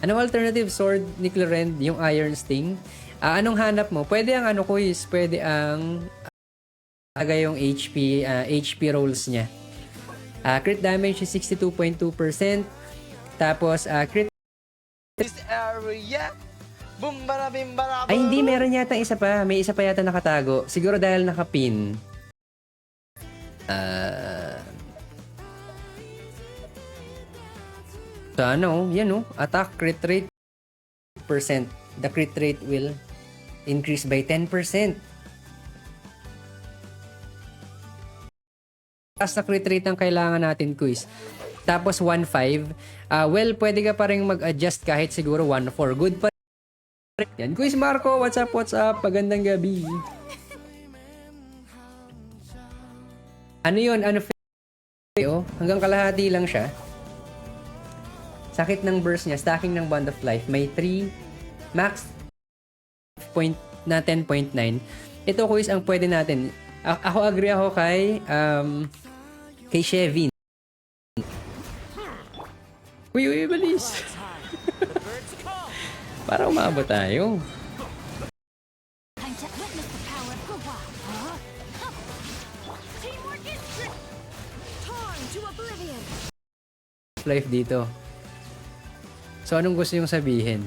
Anong alternative sword ni Clorend? Yung Iron Sting. Anong hanap mo? Pwede ang ano quiz, pwede ang yung HP rolls niya. Crit damage is 62.2%. Tapos crit This area. Bumbara bimbara. ay hindi, meron yata isa pa. May isa pa yata nakatago. Siguro dahil nakapin. So ano, yan oh, attack crit rate percent. The crit rate will increase by 10%. Taas na crit rate ang kailangan natin, quiz. Tapos 1.5. Well, pwede ka pa rin mag-adjust kahit siguro 1.4. Good pa rin. Yan, quiz Marco. What's up, what's up? Magandang gabi. Ano yun? Ano oh? Hanggang kalahati lang siya. Sakit ng burst niya. Stacking ng Bond of Life. May 3. Max point na 10.9. Ito, quiz, ang pwede natin. Ako agree ako kay Shevin. Uy, balis. Para umabot tayo. Life dito. So, anong gusto yung sabihin?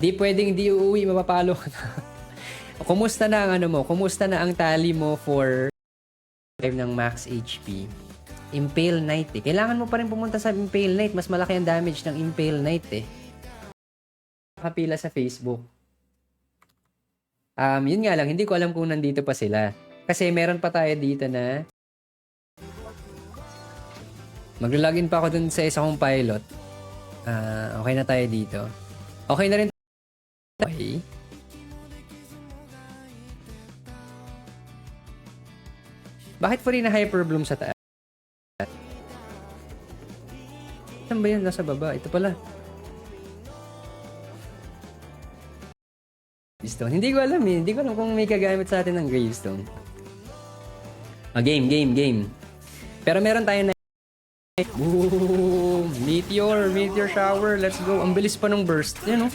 Di pwedeng di uuwi, mapapalo ka na. Kumusta na ang ano mo? Kumusta na ang tally mo for ng max HP? Impale Knight eh. Kailangan mo pa rin pumunta sa Impale Knight. Mas malaki ang damage ng Impale Knight eh. Kapila sa Facebook. Yun nga lang, hindi ko alam kung nandito pa sila. Kasi meron pa tayo dito na maglalogin pa ako dun sa isa kong pilot. Okay na tayo dito. Okay na rin. Okay. Bakit pa rin na Hyperbloom sa taas? Saan ba yun? Nasa baba. Ito pala. Gravestone. Hindi ko alam eh. Hindi ko alam kung may kagamit sa atin ng Gravestone. Game. Pero meron tayo na ooh, Meteor shower. Let's go. Ang bilis pa ng burst. Yan oh.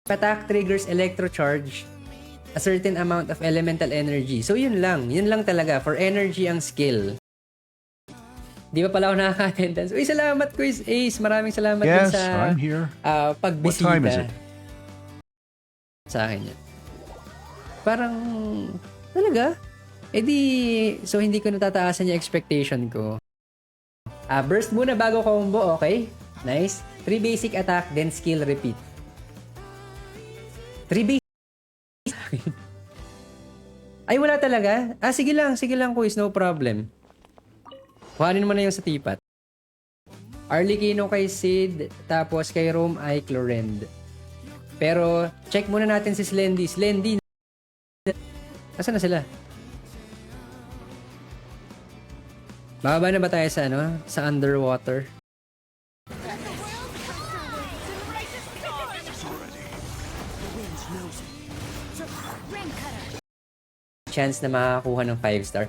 Attack triggers electrocharge a certain amount of elemental energy. So yun lang talaga. For energy ang skill. Di ba pala ako nakaka-attendance? Uy, salamat Quiz Ace. Maraming salamat din sa I'm here. pagbisita. What time is it? Sa akin yan. Parang, talaga? So hindi ko natataasan yung expectation ko. Burst muna bago combo, okay? Nice. 3 basic attack, then skill repeat. 3 basic. Ay, wala talaga? Sige lang, Quiz, no problem. Kuhanin mo na yung sa tipat. Arlecchino kay Sid, tapos kay Rome ay Clorend. Pero, check muna natin si Slendy. Slendy, nasaan na sila? Bababa na ba tayo sa sa underwater? Chance na makakuha ng 5-star.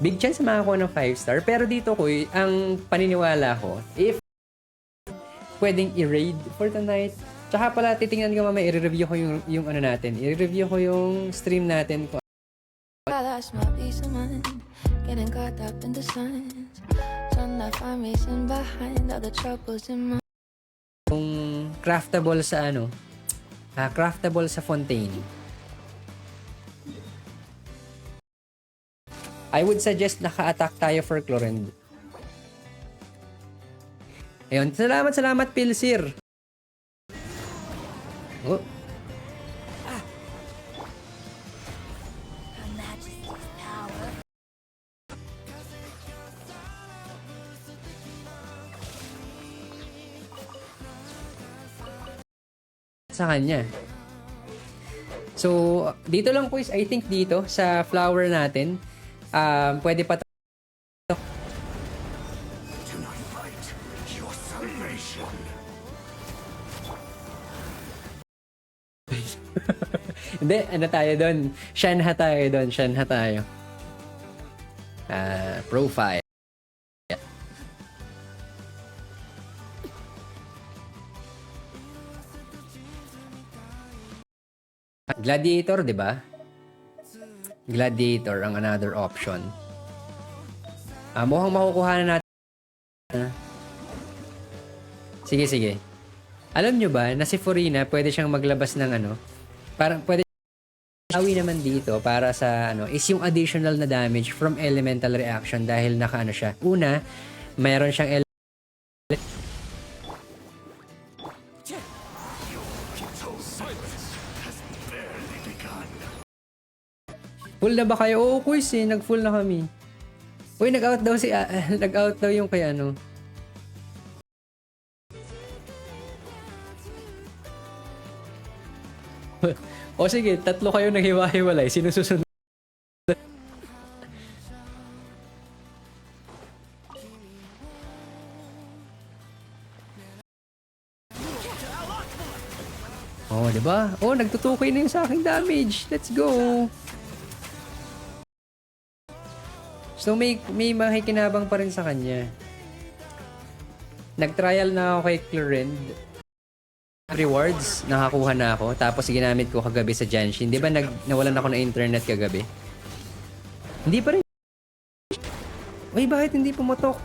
Big chance na makakuha ng 5-star. Pero dito ko, ang paniniwala ko, if pwedeng i-raid for tonight, tsaka pala titingnan ko mamaya, i-review ko yung ano natin. I-review ko yung stream natin. I lost my peace of mind, getting caught up in the signs. Trying to find reason behind all the troubles in my Yung craftable sa craftable sa Fontaine. I would suggest naka-attack tayo for Clorend. Ayun, salamat Pilsir. Oh. Sa kanya. So, dito lang quiz, I think dito sa flower natin, pwede pa hindi, tayo doon. Shanha tayo. profile. Gladiator, di ba? Gladiator ang another option. Mukhang makukuha na natin. Sige, sige. Alam nyo ba na si Furina pwede siyang maglabas ng ano? Parang pwede awi naman dito para sa ano is yung additional na damage from elemental reaction dahil naka ano siya. Una, mayroon siyang full na ba kayo? Oo, quiz eh. Nag-full na kami. Uy, nag-out daw si... nag-out daw yung kay ano. O sige, tatlo kayo naghiwa-hiwalay. Sino susunod? Oh, di ba? Oh, nagtutukoy na yung sa aking damage. Let's go. So may makikinabang pa rin sa kanya. Nag-trial na ako kay Clorend. Rewards, nakakuha na ako. Tapos ginamit ko kagabi sa Janshin. Di ba nawalan ako ng internet kagabi? Hindi pa rin. Uy, bakit hindi pumotok?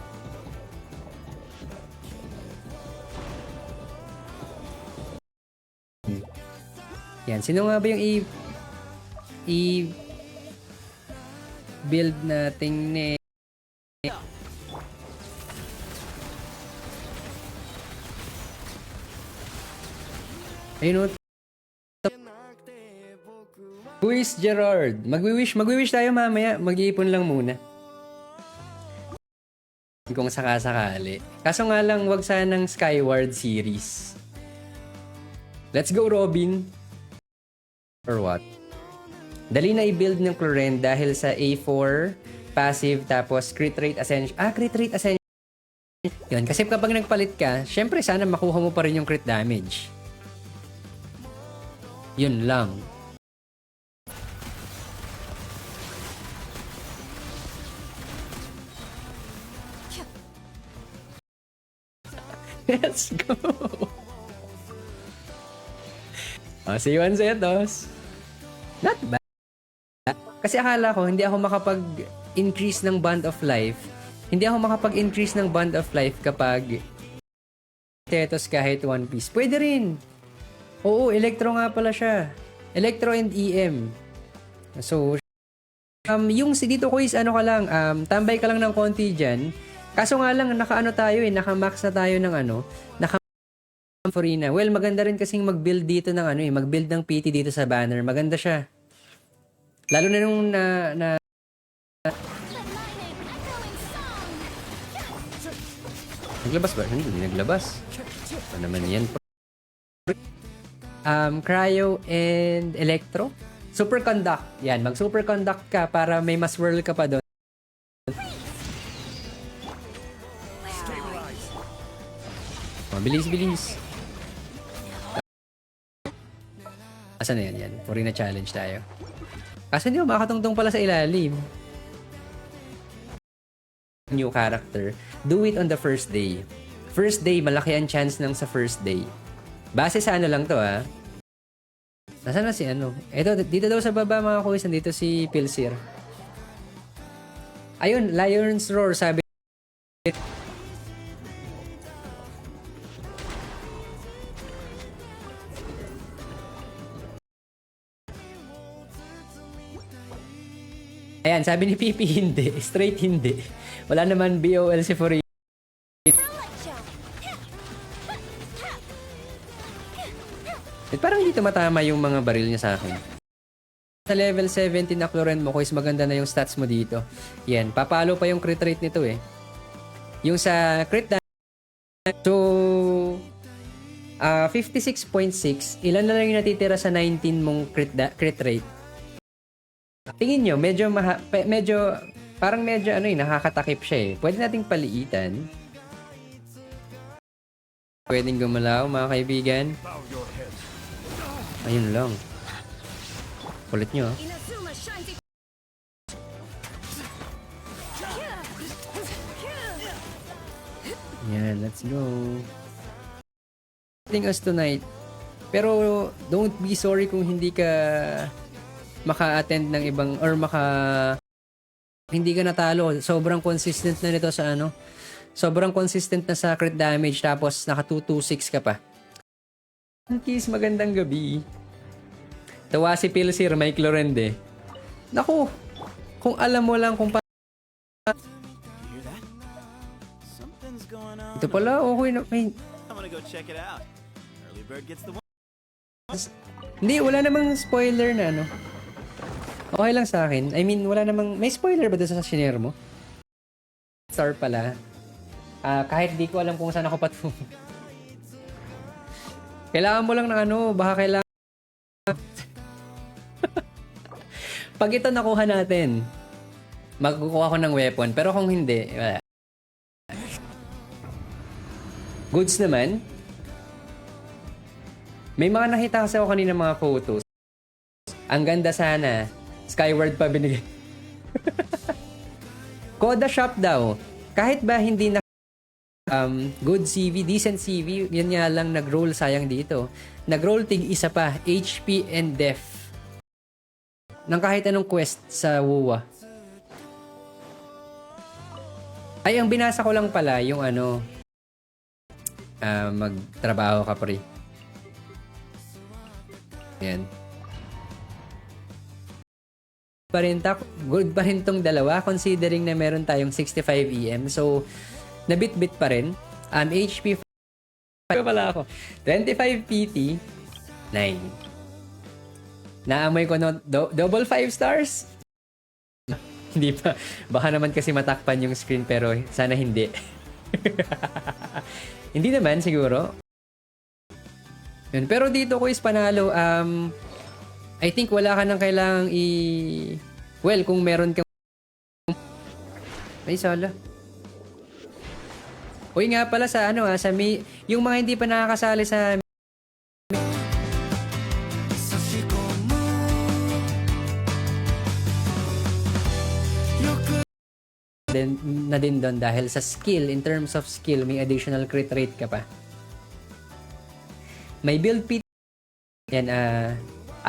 Yan, sino nga ba yung build nating ayun o. Luis Gerard. Magwi-wish tayo mamaya. Mag-iipon lang muna. Kung sakasakali. Kaso nga lang, wag sanang Skyward series. Let's go, Robin. Or what? Dali na i-build ng Clorend dahil sa A4, passive, tapos crit rate ascension. Crit rate ascension. Yun. Kasi kapag nagpalit ka, syempre sana makuha mo pa rin yung crit damage. Yun lang. Let's go! See you on Zetos. Not bad. Kasi akala ko, hindi ako makapag-increase ng Bond of Life. Hindi ako makapag-increase ng Bond of Life kapag Zetos kahit One Piece. Pwede rin. Oo, Electro nga pala siya. Electro and EM. So, yung si dito quiz, ano ka lang, tambay ka lang ng konti dyan. Kaso nga lang, naka-ano tayo naka-max na tayo ng ano, Furina. Well, maganda rin kasing mag-build dito ng ano mag-build ng PT dito sa banner. Maganda siya. Lalo na nung naglabas ba? Hindi naglabas. Ano naman yan? Cryo and Electro. Superconduct. Yan, mag-superconduct ka para may mas whirl ka pa doon. Bilis. Asan na yan? Furina challenge tayo. Kasi hindi mo makatungtong pala sa ilalim. New character. Do it on the first day. First day, malaki ang chance ng sa first day. Base sa ano lang to Nasaan na si ano? Ito, dito daw sa baba mga kuis, nandito si Pilsir. Ayun, Lion's Roar sabi. Ayan, sabi ni Pipi, hindi. Straight hindi. Wala naman BOL si Furina. Parang hindi tumatama yung mga baril niya sa akin. Sa level 17 na Clorend mo, kuis maganda na yung stats mo dito. Yan, papalo pa yung crit rate nito Yung sa crit so, 56.6, ilan na lang yung natitira sa 19 mong crit rate? Tingin nyo, medyo parang medyo nakakatakip siya Pwede nating paliitan. Pwedeng gumalaw mga kaibigan. Ayun lang. Kulit nyo Yan, let's go. Us tonight. Pero don't be sorry kung hindi ka maka-attend ng ibang or hindi ka natalo. Sobrang consistent na nito sa ano. Sobrang consistent na sa crit damage tapos naka 226 ka pa. Kiss, magandang gabi. Tawa si Pilsir, may Clorende. Naku, kung alam mo lang kung Hear that? Something's going on. ito pala, okay na. May, I'm gonna go check it out. Early bird gets the one. hindi, wala namang spoiler na ano. Okay lang sa akin. I mean, wala namang... May spoiler ba doon sa shinare mo? Star pala. Kahit di ko alam kung saan ako patungo. Kailangan mo lang ng ano, baka kailangan... Pag ito nakuha natin, magkukuha ko ng weapon. Pero kung hindi, wala. Goods naman. May mga nakita kasi ako kanina mga photos. Ang ganda sana. Skyward pa binigay. Koda shop daw. Kahit ba hindi na good CV, decent CV, yan nga lang nag-roll sayang dito. Nag-roll tig isa pa, HP and Def. Nang kahit anong quest sa WoWA. Ay, ang binasa ko lang pala, yung ano, magtrabaho ka pre. Yan. Good pa rin tong dalawa considering na meron tayong 65 EM. So, nabit-bit pa rin. HP pala ako. 25 PT 9. Naamoy ko no double 5 stars. Hindi pa. Baka naman kasi matakpan yung screen pero sana hindi. Hindi naman siguro. Yun. Pero dito ko is panalo. I think wala ka nang kailangang well, kung meron kang... Ay, sala. Uy nga pala sa ano sa yung mga hindi pa nakakasali sa... na din doon dahil sa skill, in terms of skill, may additional crit rate ka pa. May build PT. Yan,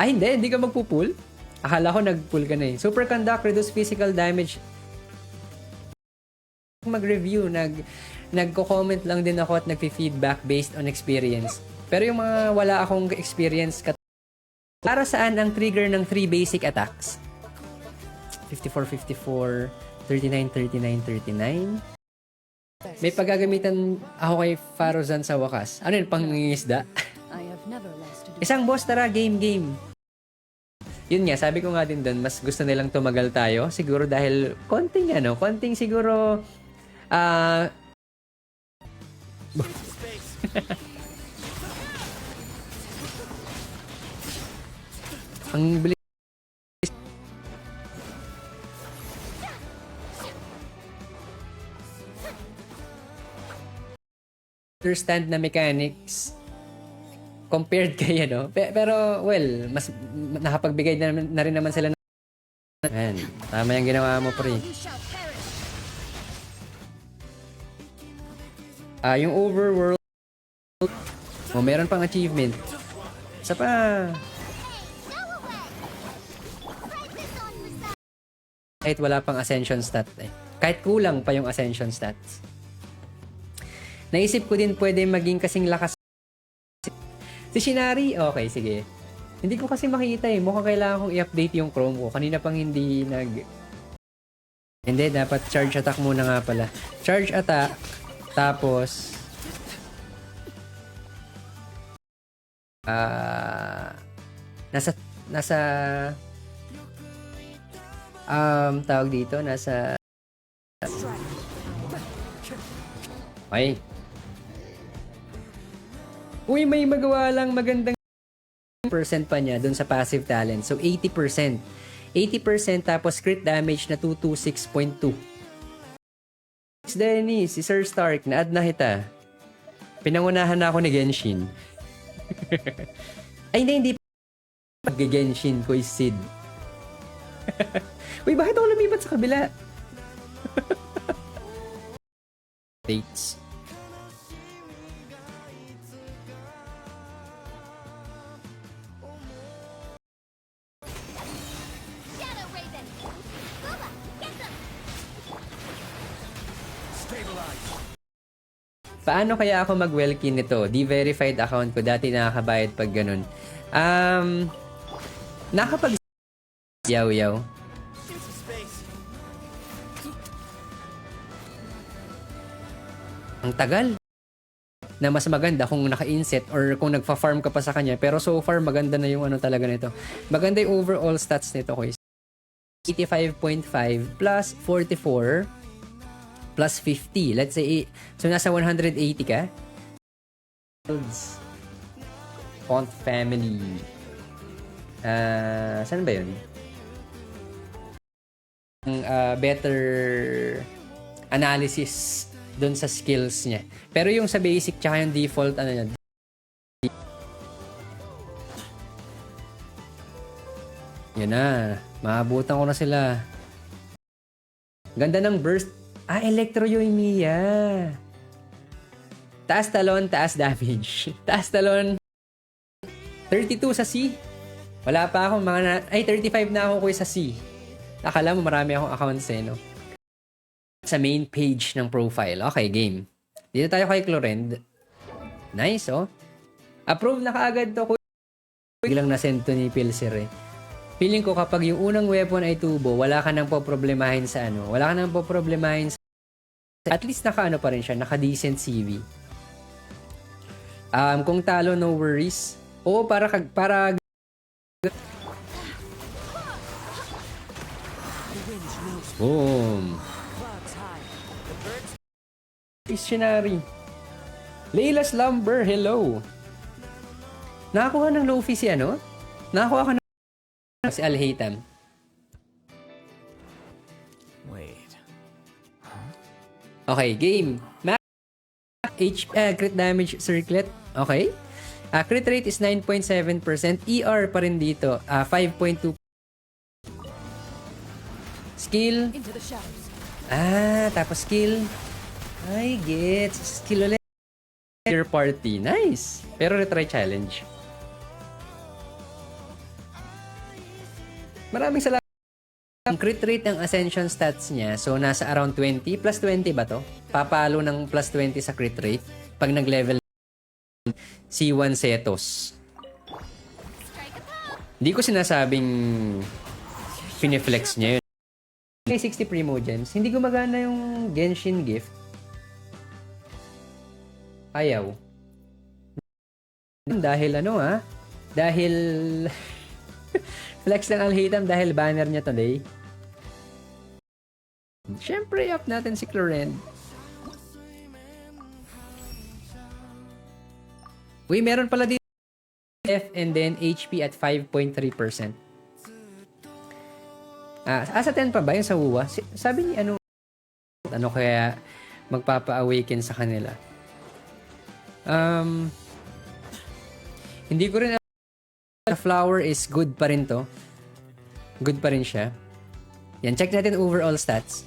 hindi ka magpupull. Akala ko nag-pull ka na eh. Superconduct, reduce physical damage. Mag-review, nagko-comment lang din ako at nagfi-feedback based on experience. Pero yung mga wala akong experience, para saan ang trigger ng 3 basic attacks? 54, 54, 39, 39, 39. May paggagamitan ako kay Farozan sa wakas. Ano yun, pangingisda? Isang boss, tara, game. Yun nga, sabi ko nga din doon, mas gusto nilang tumagal tayo. Siguro dahil konting siguro, ang bilis. Understand na mechanics compared kay ano. Pero, well, mas nakapagbigay na rin naman sila ng... Ayan, tama yung ginawa mo, pre. Yung overworld... meron pang achievement. Isa pa... Kahit wala pang ascension stat eh. Kahit kulang pa yung ascension stats. Naisip ko din pwede maging kasing lakas si Shinari. Okay, sige. Hindi ko kasi makita eh. Mukhang kailangan kong i-update yung Chrome ko. Kanina pang hindi Hindi, dapat charge attack muna nga pala. Charge attack. Tapos nasa tawag dito, nasa ay. Uy, may magawa lang magandang percent pa niya dun sa passive talent. So, 80%. 80% tapos crit damage na 226.2. Dennis, si Sir Stark, na-add na kita. Pinangunahan na ako ni Genshin. Ay, hindi. Pag-Genshin ko is Sid. Uy, bakit ako lumipat sa kabila? Dates. Paano kaya ako mag-welkin nito? Di-verified account ko. Dati nakakabayad pag ganun. Nakapag... Yaw. Shoot some space. Ang tagal. Na mas maganda kung naka-inset or kung nagfa-farm ka pa sa kanya. Pero so far, maganda na yung ano talaga nito. Maganda yung overall stats nito, guys. 85.5 plus 44 plus 50. Let's say, so nasa 180 ka. Font family. Saan ba yun? Better analysis dun sa skills niya. Pero yung sa basic tsaka yung default ano niya. Yan na. Maabutan ko na sila. Ganda ng burst. Electro Yoimiya. Taas talon, taas damage. Taas talon. 32 sa C. Wala pa akong mga 35 na ako sa C. Akala mo marami akong accounts no? Sa main page ng profile. Okay, game. Dito tayo kay Clorend. Nice, oh. Approve na kaagad to. Biglang nasend to ni Pilser eh. Feeling ko kapag yung unang weapon ay tubo, wala ka nang poproblemahin sa ano. Wala ka nang poproblemahin sa... At least naka-ano pa rin siya, naka-decent CV. Kung talo, no worries. Oo, para boom. Dictionary. Layla Slumber, hello. Nakakuha ng Lofi si ano? Nakakuha ka ng si Alhaitham. Wait. Okay, game. Crit damage circlet. Okay. Crit rate is 9.7%. ER pa rin dito. 5.2. Skill. Tapos skill. Ay, gets. Skill ulit. Your party. Nice. Pero retry challenge. Maraming salamat. Ang crit rate ng Ascension stats niya, so nasa around 20. Plus 20 ba to? Papalo ng plus 20 sa crit rate pag nag-level C1 Setos. Hindi ko sinasabing finiflex niya yun. May 60 Primogems. Hindi gumagana yung Genshin gift. Ayaw. Dahil dahil flex ng Alhaitham dahil banner niya today. Siyempre, up natin si Clorend. Uy, meron pala dito F and then HP at 5.3%. Sa 10 pa ba yung sa WUA? Sabi ni ano kaya magpapa-awaken sa kanila. Hindi ko rin the flower is good pa rin to. Good pa rin siya. Yan, check natin overall stats.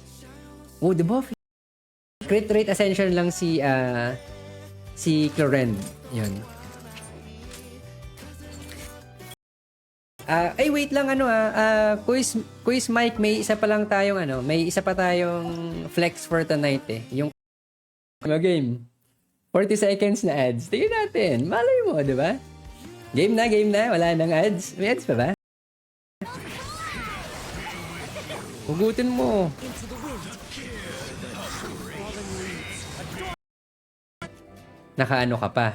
Oh, the buff. Crit rate ascension lang si Clorend. Yun. Wait lang quiz Mike, may isa pa lang tayong may isa pa tayong flex for tonight eh. Yung game. 40 seconds na ads. Tingnan natin. Malay mo, di ba? Game na. Wala nang ads. May ads pa ba? Hugutin mo. Naka-ano ka pa?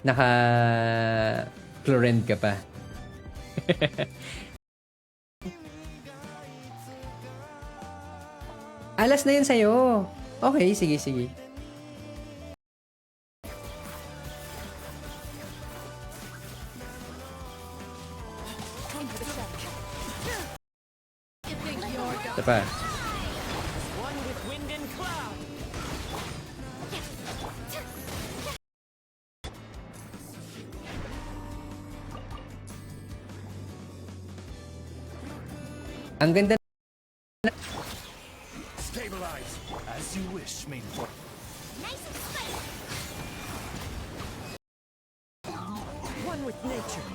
Naka-Clorend ka pa. Alas na yun sa'yo. Okay, sige. Ito pa. Ang ganda. Stabilize as you wish, main. One with nature.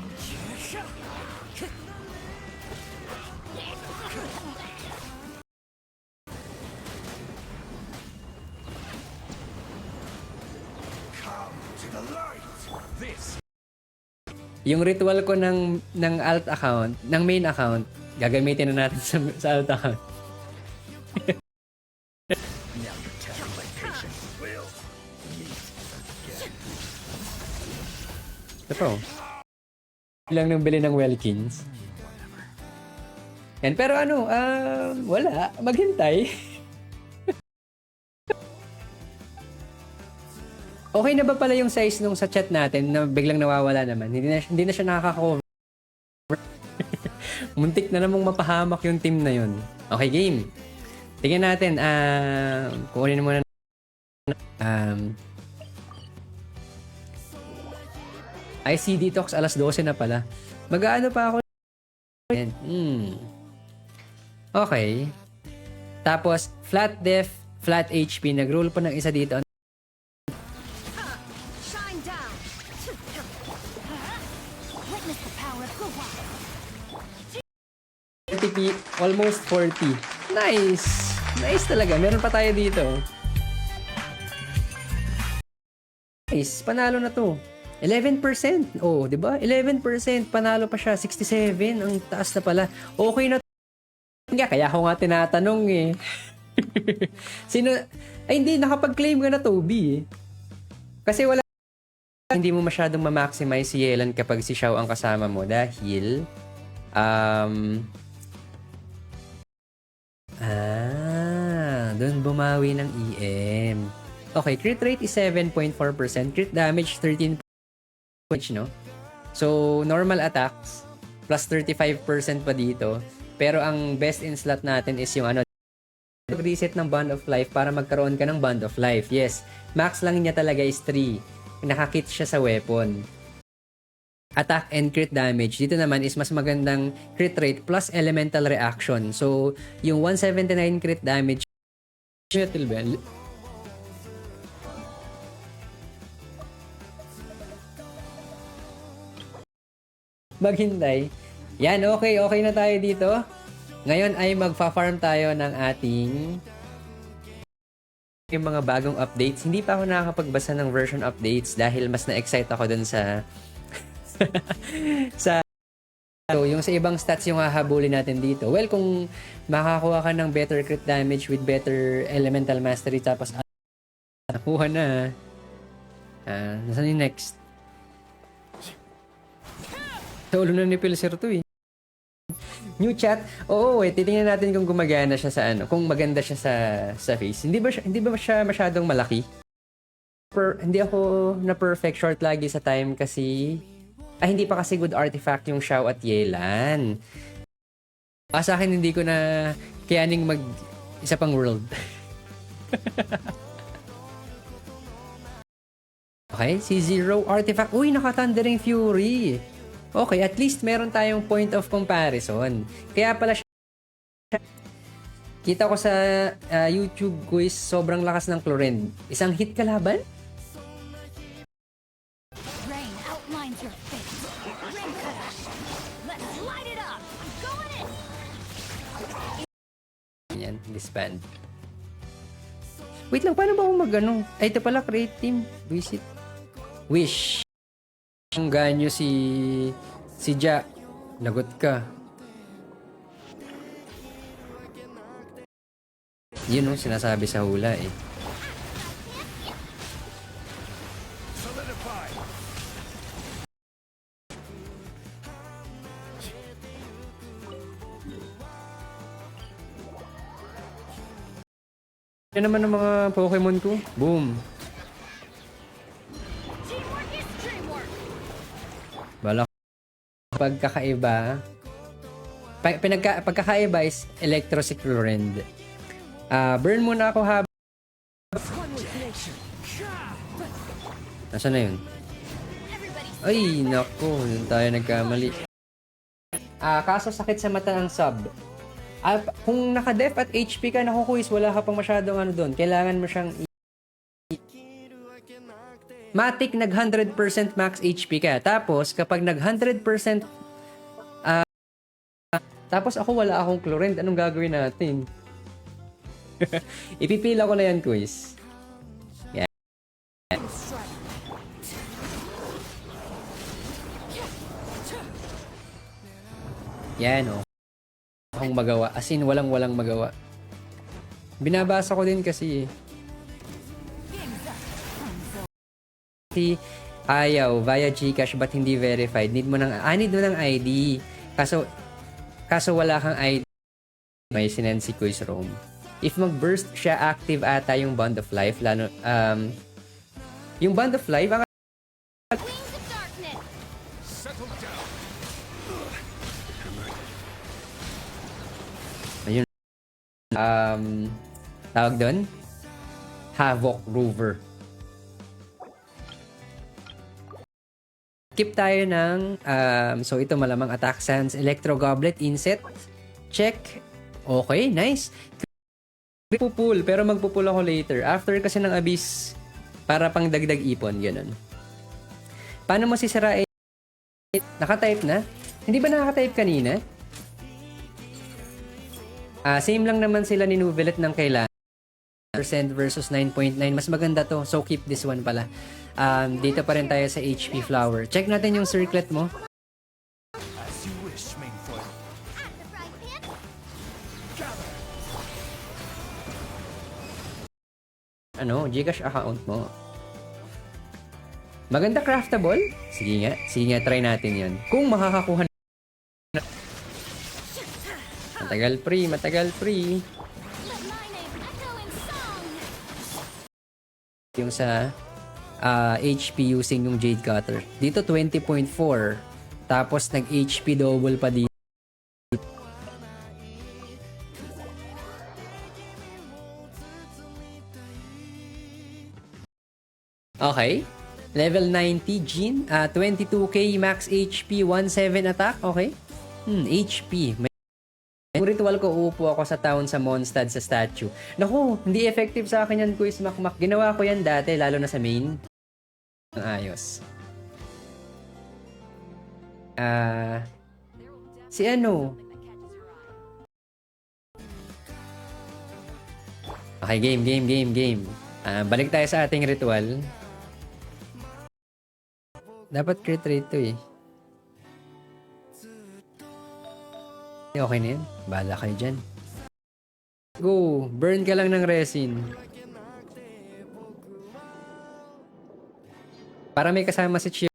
Yung ritual ko ng alt account, ng main account, gagamitin na natin sa alt account. Ito po. Lang nang bili ng Welkins. Yan, pero ano, wala. Maghintay. Okay na ba pala yung size nung sa chat natin na biglang nawawala naman? Hindi na siya nakaka-cover. Muntik na namang mapahamak yung team na yun. Okay, game. Tingnan natin. Kukunin muna. IC Detox, alas 12 na pala. Mag-aano pa ako. Okay. Tapos, flat def, flat HP. Nag-roll pa ng isa dito. Shine down. Witness the power of Guwa. 30p, almost 40. Nice! Nice talaga. Meron pa tayo dito. Nice. Panalo na to. 11%. Oh, di ba? 11%. Panalo pa siya. 67. Ang taas na pala. Okay na to. Kaya ako nga tinatanong eh. Sino? Ay hindi, nakapag-claim ka na Toby eh. Kasi wala. Hindi mo masyadong ma-maximize si Yelan kapag si Xiao ang kasama mo dahil doon bumawi ng EM. Okay, crit rate is 7.4%, crit damage 13%, no? So, normal attacks plus 35% pa dito. Pero ang best in slot natin is yung reset ng Bond of Life para magkaroon ka ng Bond of Life. Yes, max lang niya talaga is 3. Nakakit siya sa weapon. Attack and crit damage. Dito naman is mas magandang crit rate plus elemental reaction. So, yung 179 crit damage Metal Bell. Maghintay. Yan, okay na tayo dito. Ngayon ay magfa-farm tayo ng ating yung mga bagong updates. Hindi pa ako nakakapagbasa ng version updates dahil mas na-excite ako dun sa so, yung sa ibang stats yung hahabulin natin dito. Well, kung makakuha ka ng better crit damage with better elemental mastery tapos nakuha na. Nasaan yung next? Sa ulo na ni Pilser to eh. New chat. Oo, titingnan natin kung gumagana siya sa kung maganda siya sa face. Hindi ba siya masyadong malaki? Hindi ako na perfect short lagi sa time kasi hindi pa kasi good artifact yung Xiao at Yelan. Sa akin hindi ko na kayaning mag isa pang world. Okay, si Zero artifact. Uy, naka-Thundering Fury. Okay, at least meron tayong point of comparison. Kaya pala siya, kita ko sa YouTube quiz, sobrang lakas ng Clorend. Isang hit kalaban? Rain outlines your face. Rain cutter. Let's light it up. I'm going in. Yan, disband. Wait lang, paano ba ako Ay, ito pala, create team. Visit. Wish. Ang ganyo si Ja. Lagot ka. Yun sinasabi sa hula eh. Solidify. Yan naman ang mga Pokemon ko. Boom. Teamwork is dreamwork. Bala pagkakaiba. Pagkakaiba is Electrociclorend. Burn muna ako One with nature. Nasaan na yun? Ay, nako. Yun tayo nagkamali. Kaso sakit sa mata ang sub. Kung naka-def at HP ka, nakukuis, wala ka pang masyadong doon. Kailangan mo siyang Matic nag 100% max HP ka. Tapos, kapag nag 100% tapos ako wala akong Clorend, anong gagawin natin? Ipipila ko na yan, quiz. Yeah. Yan, oh. Akong magawa. As in, walang magawa. Binabasa ko din kasi si ayaw via GCash but hindi verified. Need mo ng ID. Kaso wala kang ID. May sinend si Quiz Rome. If mag-burst siya, active ata yung Bond of Life. Lalo, yung Bond of Life, ang Wings of darkness. ayun. Tawag doon? Havoc Rover. Keep tayo ng, so ito malamang Attack Sands, Electro Goblet, Inset. Check. Okay, nice. Pupul, pero magpupul ako later. After kasi ng Abyss, para pang dagdag ipon, ganun. Paano mo sisirain? Naka-type na? Hindi ba nakaka-type kanina? Same lang naman sila ni Nuvelet ng kailangan. % versus 9.9. Mas maganda to. So, keep this one pala. Dito pa rin tayo sa HP Flower. Check natin yung circlet mo. As you wish, main foil. At the frying pan. Ano, Gcash account mo. Maganda craftable? Sige nga, try natin yon. Kung makakakuha na. Matagal free. Let my name echo in song. Yung sa HP using yung Jade Cutter. Dito 20.4. Tapos nag-HP double pa dito. Okay. Level 90 Jean. 22k max HP, 17 attack. Okay. HP. Yung ritual ko, uupo ako sa town sa Mondstadt sa statue. Naku, hindi effective sa akin yan, Quiz Makmak. Ginawa ko yan dati, lalo na sa main. Ang ayos. Si ano? Okay, game. Balik tayo sa ating ritual. Dapat crit rate to eh. Okay na yun. Bahala kayo dyan. Go! Burn ka lang ng resin. Para may kasama si Chia.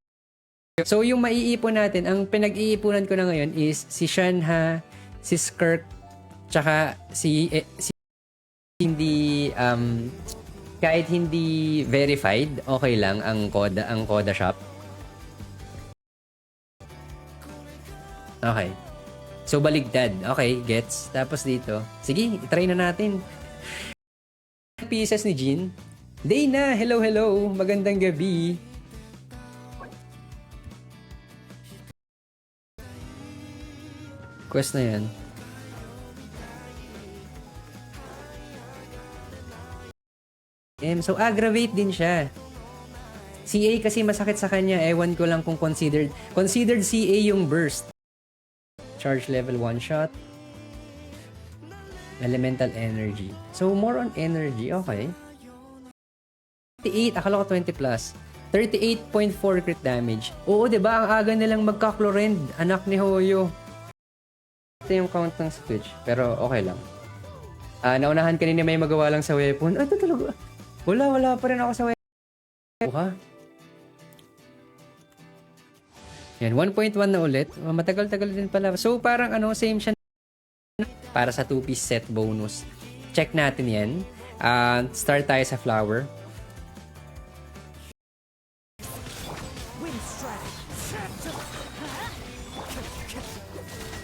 So, yung maiipon natin, ang pinag-iipunan ko na ngayon is si Shanha, si Skirk, tsaka si hindi, kahit hindi verified, okay lang ang Koda shop. Okay. So, baligtad. Okay, gets. Tapos dito. Sige, try na natin. Pieces ni Jean. Dana, hello. Magandang gabi. Quest na yan. So, aggravate din siya. CA kasi masakit sa kanya. Ewan ko lang kung considered. Considered CA yung burst. Charge level 1 shot. Elemental energy. So, more on energy. Okay. 38. Akala ko 20 plus. 38.4 crit damage. Oo, diba? Ang aga nilang magka-chlorend. Anak ni Hoyo. Ito yung count ng switch. Pero okay lang. Naunahan kanina may magawa lang sa weapon. Ito talaga. Wala pa rin ako sa weapon. Yan, 1.1 na ulit. Matagal-tagal din pala. So, parang same siya para sa 2-piece set bonus. Check natin yan. Start tayo sa flower.